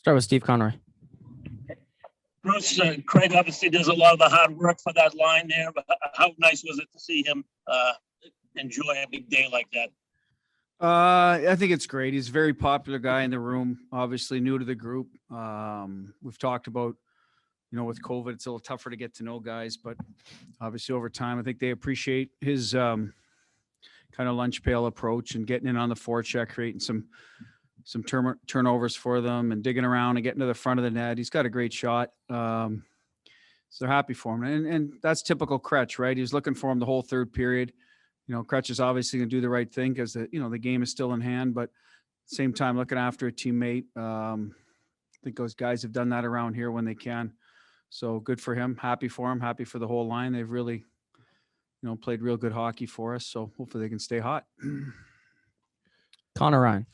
Start with Steve Conroy. Bruce, Craig obviously does a lot of the hard work for that line there, but how nice was it to see him enjoy a big day like that? I think it's great. He's a very popular guy in the room, obviously new to the group. We've talked about, with COVID, it's a little tougher to get to know guys, but obviously over time, I think they appreciate his kind of lunch pail approach and getting in on the forecheck, creating some turnovers for them and digging around and getting to the front of the net. He's got a great shot. So they're happy for him. And that's typical Kretsch, right? He was looking for him the whole third period. Kretsch is obviously going to do the right thing because the game is still in hand, but at the same time, looking after a teammate. I think those guys have done that around here when they can. So good for him. Happy for him. Happy for the whole line. They've really, played real good hockey for us. So hopefully they can stay hot. Connor Ryan.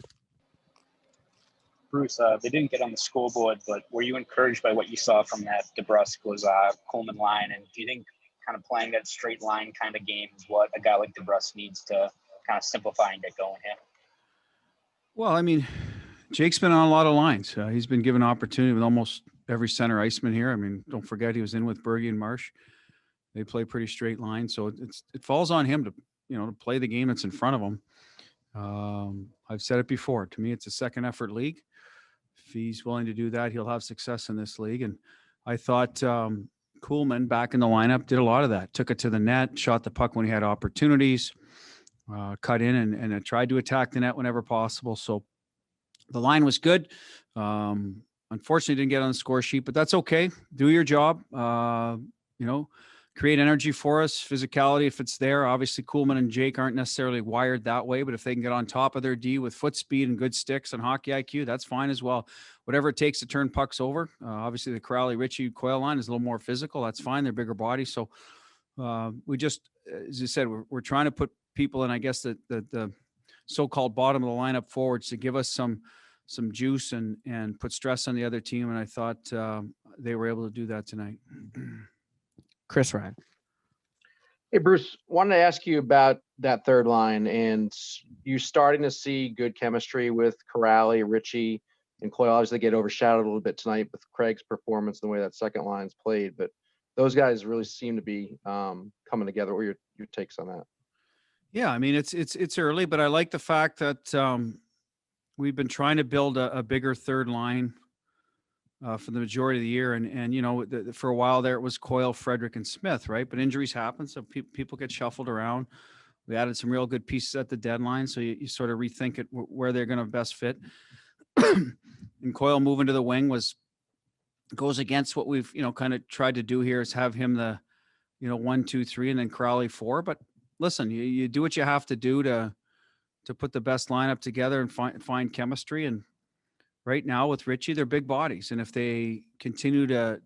Bruce, they didn't get on the scoreboard, but were you encouraged by what you saw from that DeBrusk was Coleman line? And do you think kind of playing that straight line kind of game is what a guy like DeBrusk needs to kind of simplify and get going here? Well, I mean, Jake's been on a lot of lines. He's been given opportunity with almost every center iceman here. I mean, don't forget he was in with Berge and Marsh. They play pretty straight line, so it falls on him to to play the game that's in front of him. I've said it before. To me, it's a second effort league. If he's willing to do that, he'll have success in this league. And I thought Kuhlman back in the lineup did a lot of that. Took it to the net, shot the puck when he had opportunities, cut in and tried to attack the net whenever possible. So the line was good. Unfortunately, didn't get on the score sheet, but that's okay. Do your job. Create energy for us, physicality if it's there. Obviously, Kuhlman and Jake aren't necessarily wired that way, but if they can get on top of their D with foot speed and good sticks and hockey IQ, that's fine as well. Whatever it takes to turn pucks over. Obviously, the Kuraly, Ritchie, Coyle line is a little more physical. That's fine. They're bigger bodies. So we just, as you said, we're trying to put people in, I guess, the so-called bottom of the lineup forwards to give us some juice and put stress on the other team. And I thought they were able to do that tonight. Chris Ryan. Hey, Bruce, wanted to ask you about that third line, and you're starting to see good chemistry with Kuraly, Ritchie, and Coyle. Obviously, they get overshadowed a little bit tonight with Craig's performance and the way that second line's played, but those guys really seem to be coming together. What are your takes on that? Yeah, I mean, it's early, but I like the fact that we've been trying to build a bigger third line for the majority of the year. And for a while there, it was Coyle, Frederick, and Smith, right? But injuries happen, so people get shuffled around. We added some real good pieces at the deadline, so you sort of rethink it where they're going to best fit. And Coyle moving to the wing goes against what we've, kind of tried to do here is have him the, 1, 2, 3, and then Kuraly 4. But listen, you do what you have to do to put the best lineup together and find chemistry. And right now with Ritchie, they're big bodies. And if they continue to,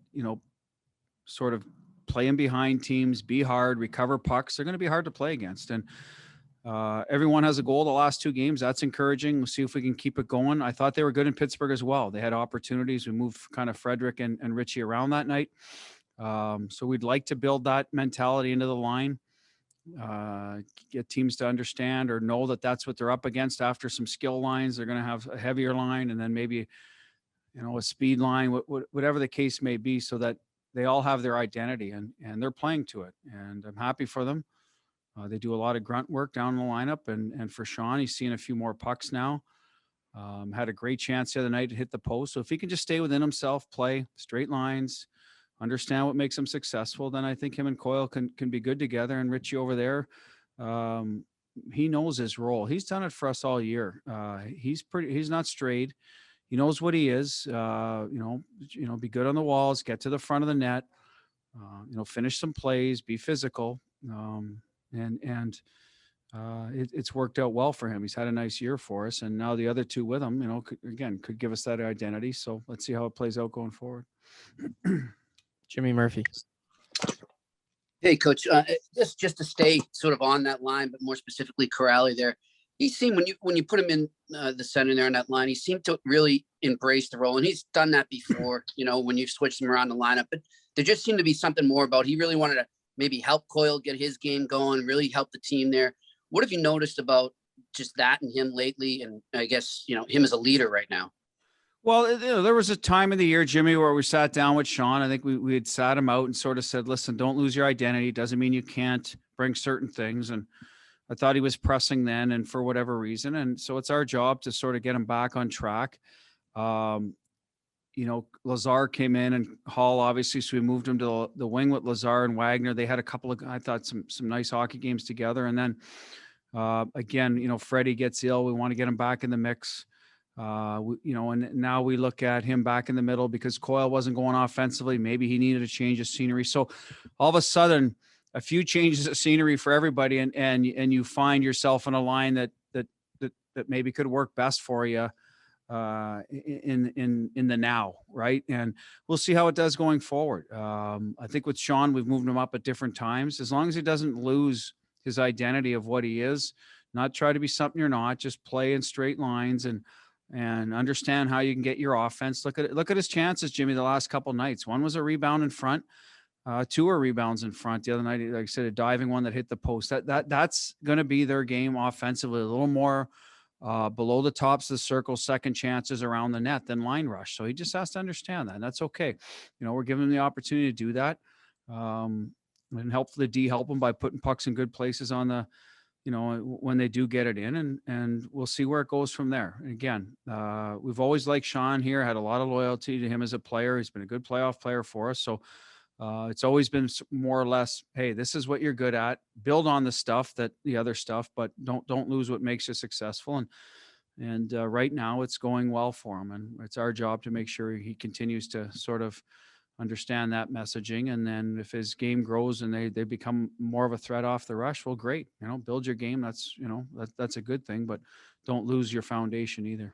sort of play in behind teams, be hard, recover pucks, they're going to be hard to play against. And everyone has a goal the last 2 games. That's encouraging. We'll see if we can keep it going. I thought they were good in Pittsburgh as well. They had opportunities. We moved kind of Frederick and Ritchie around that night. So we'd like to build that mentality into the line. Get teams to understand or know that that's what they're up against. After some skill lines, they're going to have a heavier line and then maybe, a speed line, whatever the case may be, so that they all have their identity and they're playing to it. And I'm happy for them. They do a lot of grunt work down the lineup. And for Sean, he's seen a few more pucks now. Had a great chance the other night to hit the post. So if he can just stay within himself, play straight lines, understand what makes him successful, then I think him and Coyle can be good together. And Ritchie over there, he knows his role. He's done it for us all year. He's not strayed. He knows what he is. Be good on the walls, get to the front of the net, finish some plays, be physical. It's worked out well for him. He's had a nice year for us. And now the other 2 with him, could give us that identity. So let's see how it plays out going forward. Jimmy Murphy. Hey, Coach. Just to stay sort of on that line, but more specifically Kuraly there. He seemed when you put him in the center there on that line, he seemed to really embrace the role, and he's done that before. When you've switched him around the lineup, but there just seemed to be something more about. He really wanted to maybe help Coyle get his game going, really help the team there. What have you noticed about just that and him lately? And I guess him as a leader right now. Well, there was a time of the year, Jimmy, where we sat down with Sean. I think we had sat him out and sort of said, listen, don't lose your identity. Doesn't mean you can't bring certain things. And I thought he was pressing then and for whatever reason. And so it's our job to sort of get him back on track. Lazar came in and Hall, obviously, so we moved him to the wing with Lazar and Wagner. They had a couple of, I thought, some nice hockey games together. And then again, Freddie gets ill. We want to get him back in the mix. And now we look at him back in the middle because Coyle wasn't going offensively. Maybe he needed a change of scenery. So all of a sudden, a few changes of scenery for everybody, and you find yourself in a line that maybe could work best for you in the now, right? And we'll see how it does going forward. I think with Sean, we've moved him up at different times. As long as he doesn't lose his identity of what he is, not try to be something you're not, just play in straight lines and understand how you can get your offense. Look at his chances, Jimmy, the last couple nights. One was a rebound in front. Two are rebounds in front. The other night, like I said, a diving one that hit the post. That's going to be their game offensively. A little more below the tops of the circle, second chances around the net than line rush. So he just has to understand that. And that's okay. We're giving him the opportunity to do that. And help the D help him by putting pucks in good places on the, when they do get it in, and we'll see where it goes from there. And again, we've always liked Sean here, had a lot of loyalty to him as a player. He's been a good playoff player for us. So it's always been more or less, hey, this is what you're good at. Build on the other stuff, but don't lose what makes you successful. And right now it's going well for him, and it's our job to make sure he continues to sort of understand that messaging. And then if his game grows and they become more of a threat off the rush, well, great. Build your game. That's a good thing, but don't lose your foundation either.